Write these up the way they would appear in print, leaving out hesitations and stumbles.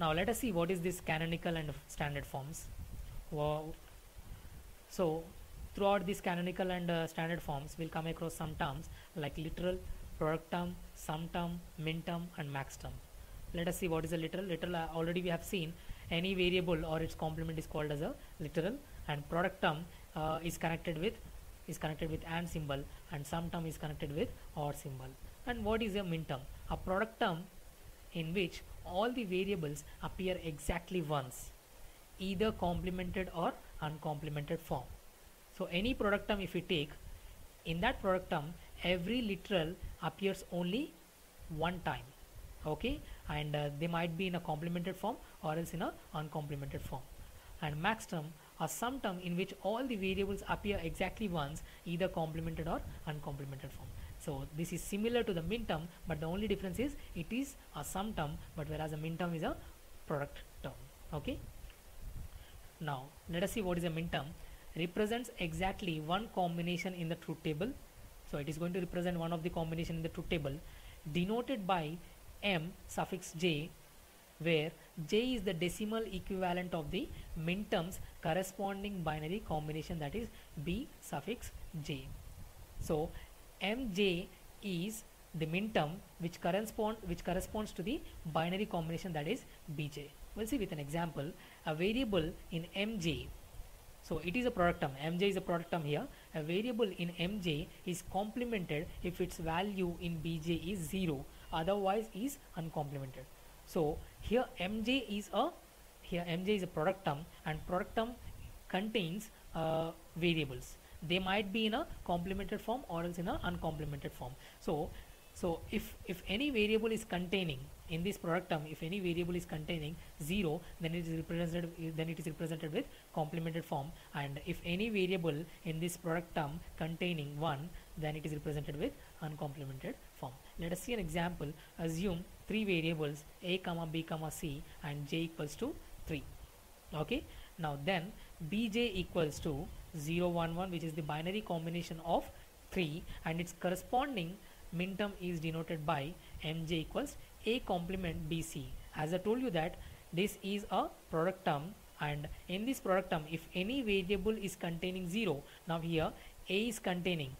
Now let us see what is this canonical and standard forms. Wow. So throughout these canonical and standard forms, we'll come across some terms like literal, product term, sum term, min term, and max term. Let us see what is a literal. Literal already we have seen any variable or its complement is called as a literal, and product term is connected with and symbol, and sum term is connected with or symbol. And what is a min term? A product term in which all the variables appear exactly once, either complemented or uncomplemented form. So any product term if we take, in that product term every literal appears only one time, okay, and they might be in a complemented form or else in a uncomplemented form. And max term, a sum term in which all the variables appear exactly once, either complemented or uncomplemented form. So this is similar to the min term, but the only difference is it is a sum term, but whereas a min term is a product term. Okay. Now let us see what is a min term. Represents exactly one combination in the truth table. So it is going to represent one of the combination in the truth table, denoted by m suffix j, where j is the decimal equivalent of the min term's corresponding binary combination, that is b suffix j. So mj is the min term which corresponds to the binary combination, that is bj. We'll see with an example. A variable in mj, so it is a product term, mj is a product term here. A variable in mj is complemented if its value in bj is 0, otherwise is uncomplemented. So here mj is a product term, and product term contains variables. They might be in a complemented form or else in a uncomplemented form. So if any variable is containing in this product term, if any variable is containing 0, then it is represented with complemented form, and if any variable in this product term containing 1, then it is represented with uncomplemented form. Let us see an example. Assume 3 variables a, b, c, and j equals to 3. Okay. Now then bj equals to 0, 1, 1, which is the binary combination of 3, and its corresponding min term is denoted by mj equals a complement bc. As I told you that this is a product term, and in this product term if any variable is containing 0, now here a is containing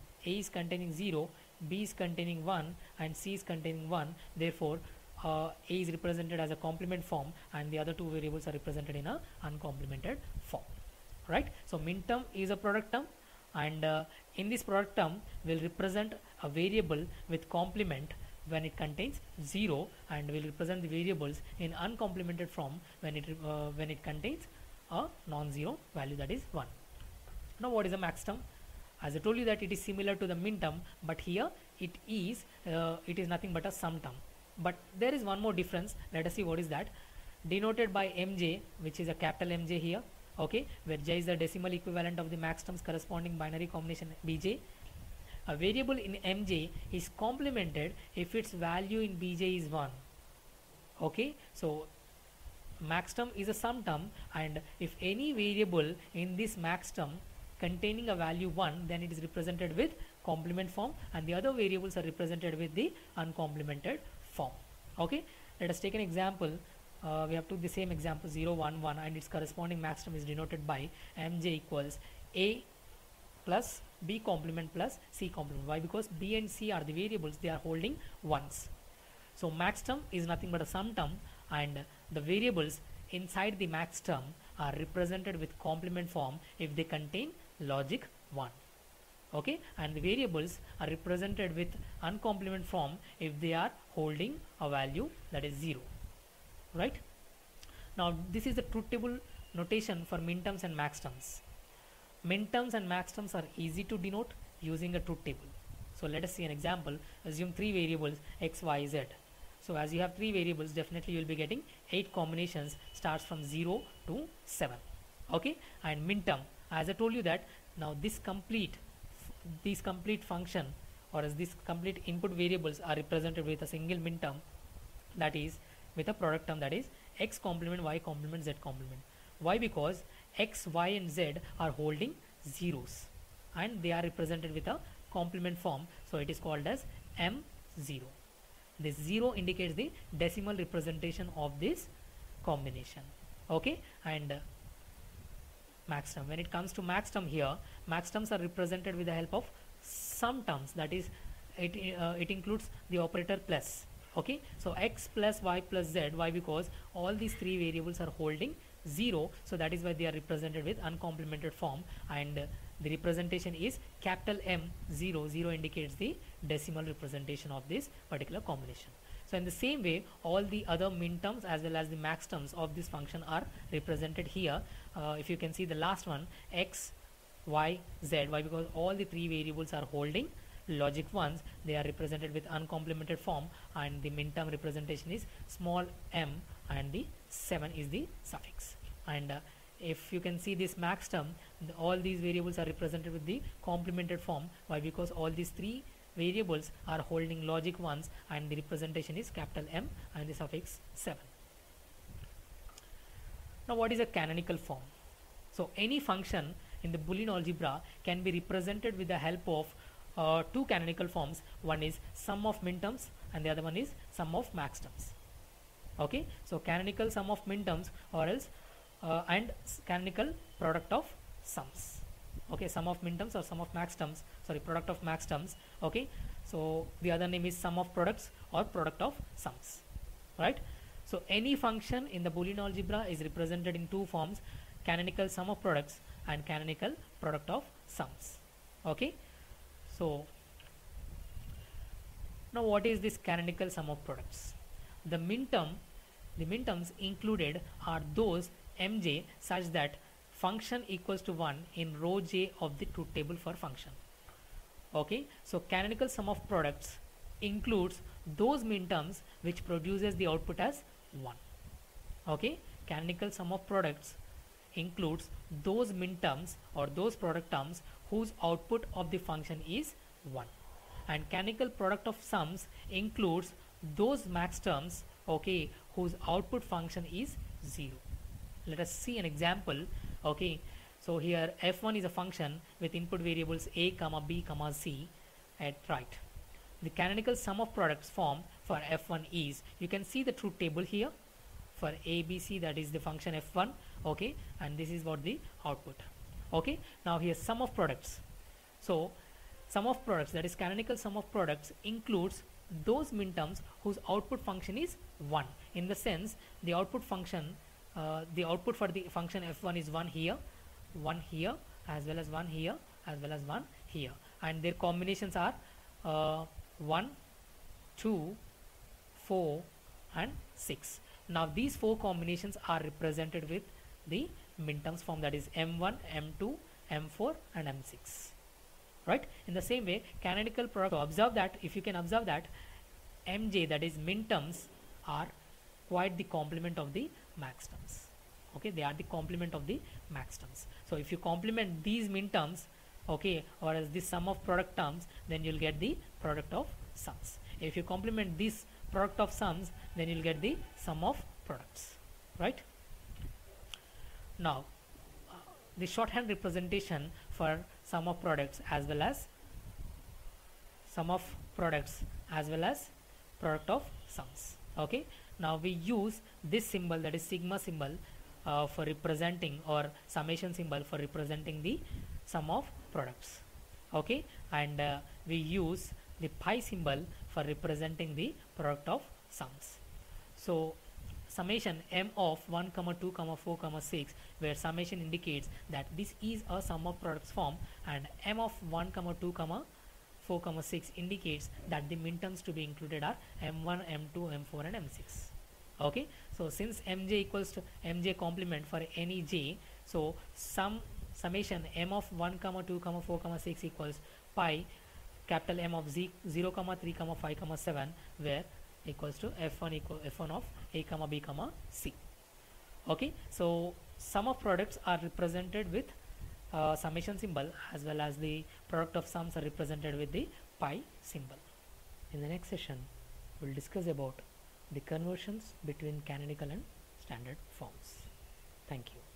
0, b is containing 1, and c is containing 1. Therefore a is represented as a complement form, and the other 2 variables are represented in a uncomplemented form, right? So min term is a product term, and in this product term will represent a variable with complement when it contains 0, and will represent the variables in uncomplemented form when it contains a non-zero value, that is 1. Now what is a max term? As I told you that it is similar to the min term, but here it is nothing but a sum term. But there is one more difference. Let us see what is that. Denoted by mj, which is a capital MJ here, okay, where j is the decimal equivalent of the max term's corresponding binary combination bj. A variable in mj is complemented if its value in bj is 1. Okay, so max term is a sum term, and if any variable in this max term containing a value 1, then it is represented with complement form, and the other variables are represented with the uncomplemented form. Okay, let us take an example. We have took the same example 0, 1, 1, and its corresponding max term is denoted by mj equals a plus b complement plus c complement. Why? Because b and c are the variables, they are holding ones. So max term is nothing but a sum term, and the variables inside the max term are represented with complement form if they contain logic 1. Okay, and the variables are represented with uncomplement form if they are holding a value, that is 0. Right? Now this is the truth table notation for min terms and max terms. Min terms and max terms are easy to denote using a truth table. So let us see an example. Assume 3 variables x, y, z. So as you have 3 variables, definitely you will be getting 8 combinations, starts from 0 to 7. Okay, and min term, as I told you that now this complete function, or as this complete input variables are represented with a single min term, that is with a product term, that is x complement y complement z complement. Why? Because x, y, and z are holding zeros, and they are represented with a complement form, so it is called as m0. This 0 indicates the decimal representation of this combination. Okay, and max term. When it comes to max term here, max terms are represented with the help of sum terms, that is it includes the operator plus. Okay, so x plus y plus z, why? Because all these three variables are holding 0, so that is why they are represented with uncomplemented form, and the representation is capital M 0. 0 indicates the decimal representation of this particular combination. So in the same way, all the other min terms as well as the max terms of this function are represented here. If you can see the last one, x, y, z. Why? Because all the three variables are holding logic ones. They are represented with uncomplemented form, and the min term representation is small m, and the 7 is the suffix. And if you can see this max term, all these variables are represented with the complemented form. Why? Because all these three variables are holding logic ones, and the representation is capital M and the suffix 7. Now what is a canonical form? So any function in the Boolean algebra can be represented with the help of two canonical forms. One is sum of minterms and the other one is sum of maxterms. Okay, so canonical sum of minterms or else and canonical product of sums. Okay, sum of minterms or sum of maxterms, sorry, product of maxterms. Okay, so the other name is sum of products or product of sums, right? So any function in the Boolean algebra is represented in two forms: canonical sum of products and canonical product of sums. Okay, so now what is this canonical sum of products? The minterms included are those mj such that function equals to 1 in row j of the truth table for function. Okay, so canonical sum of products includes those minterms which produces the output as 1. Okay, canonical sum of products includes those minterms or those product terms whose output of the function is 1, and canonical product of sums includes those max terms, okay, whose output function is 0. Let us see an example. Okay, so here f1 is a function with input variables a comma b comma c at right. The canonical sum of products form for f1 is, you can see the truth table here for a b c, that is the function f1. Okay, and this is what the output. Okay, now here sum of products. So sum of products, that is canonical sum of products, includes those minterms whose output function is 1, in the sense the output function the output for the function f1 is 1 here, 1 here, as well as 1 here, as well as 1 here, and their combinations are 1, 2, 4 and 6. Now these four combinations are represented with the minterms form, that is m1, m2, m4 and m6, right? In the same way, canonical product, so observe that, if you can observe that mj, that is minterms, are quite the complement of the max terms. Okay, they are the complement of the max terms. So if you complement these minterms, okay, or as the sum of product terms, then you'll get the product of sums. If you complement this product of sums, then you'll get the sum of products, right? Now the shorthand representation for sum of products as well as sum of products as well as product of sums. Okay, now we use this symbol, that is sigma symbol, for representing, or summation symbol for representing the sum of products. Okay, and we use the pi symbol for representing the product of sums. So summation m of 1, 2, 4, 6, where summation indicates that this is a sum of products form, and m of 1, 2, 4, 6 indicates that the minterms to be included are m1, m2, m4 and m6. Okay, so since mj equals to mj complement for any j, so summation m of 1, 2, 4, 6 equals pi capital M of 0, 3, 5, 7, where equals to f1 of a comma b comma c. Okay, so sum of products are represented with summation symbol, as well as the product of sums are represented with the pi symbol. In the next session, we'll discuss about the conversions between canonical and standard forms. Thank you.